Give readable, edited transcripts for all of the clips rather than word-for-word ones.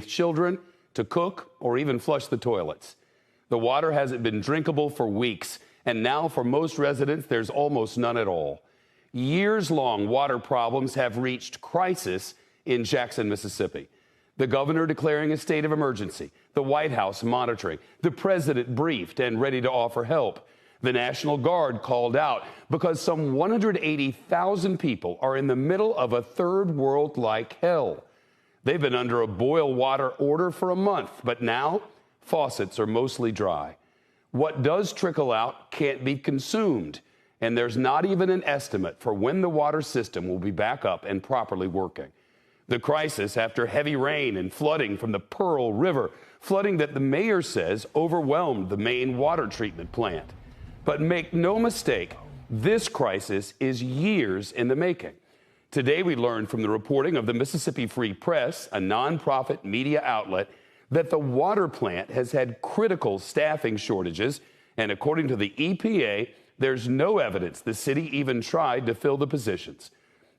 children, to cook, or even flush the toilets. The water hasn't been drinkable for weeks, and now for most residents, there's almost none at all. Years-long water problems have reached crisis in Jackson, Mississippi. The governor declaring a state of emergency, the White House monitoring, the president briefed and ready to offer help. The National Guard called out because some 180,000 people are in the middle of a third world-like hell. They've been under a boil water order for a month, but now faucets are mostly dry. What does trickle out can't be consumed, and there's not even an estimate for when the water system will be back up and properly working. The crisis after heavy rain and flooding from the Pearl River, flooding that the mayor says overwhelmed the main water treatment plant. But make no mistake, this crisis is years in the making. Today we learned from the reporting of the Mississippi Free Press, a nonprofit media outlet, that the water plant has had critical staffing shortages, and according to the EPA, there's no evidence the city even tried to fill the positions.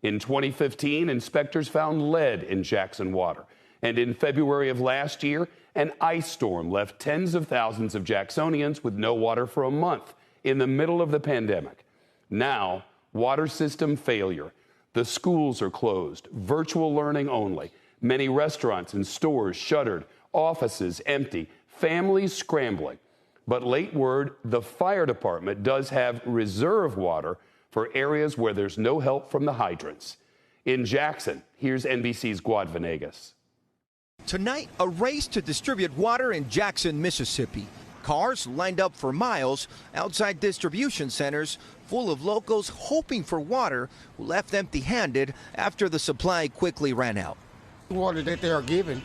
In 2015, inspectors found lead in Jackson water, and in February of last year, an ice storm left tens of thousands of Jacksonians with no water for a month in the middle of the pandemic. Now, water system failure. The schools are closed, virtual learning only. Many restaurants and stores shuttered, offices empty, families scrambling. But late word, the fire department does have reserve water for areas where there's no help from the hydrants. In Jackson, here's NBC's Guad Venegas. Tonight, a race to distribute water in Jackson, Mississippi. Cars lined up for miles outside distribution centers full of locals hoping for water who left empty-handed after the supply quickly ran out. The water that they are giving,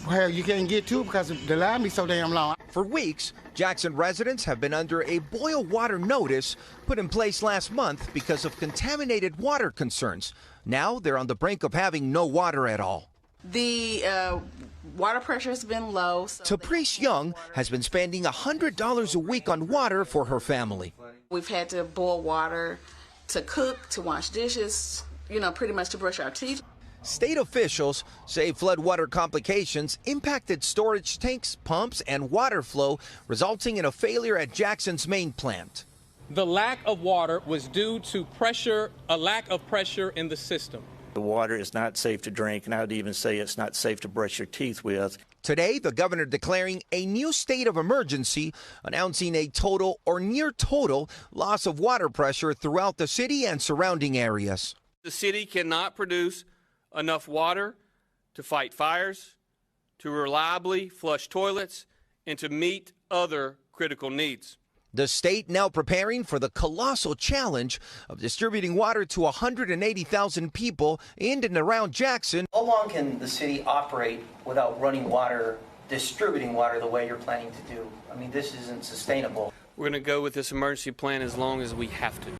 well, you can't get to it because the line be so damn long. For weeks, Jackson residents have been under a boil water notice put in place last month because of contaminated water concerns. Now they're on the brink of having no water at all. The water pressure has been low. Taprice Young has been spending $100 a week on water for her family. We've had to boil water to cook, to wash dishes, pretty much to brush our teeth. State officials say floodwater complications impacted storage tanks, pumps, and water flow, resulting in a failure at Jackson's main plant. The lack of water was due to a lack of pressure in the system. The water is not safe to drink, and I would even say it's not safe to brush your teeth with. Today, the governor declaring a new state of emergency, announcing a total or near total loss of water pressure throughout the city and surrounding areas. The city cannot produce enough water to fight fires, to reliably flush toilets, and to meet other critical needs. The state now preparing for the colossal challenge of distributing water to 180,000 people in and around Jackson. How long can the city operate without running water, distributing water the way you're planning to do? I mean, this isn't sustainable. We're going to go with this emergency plan as long as we have to.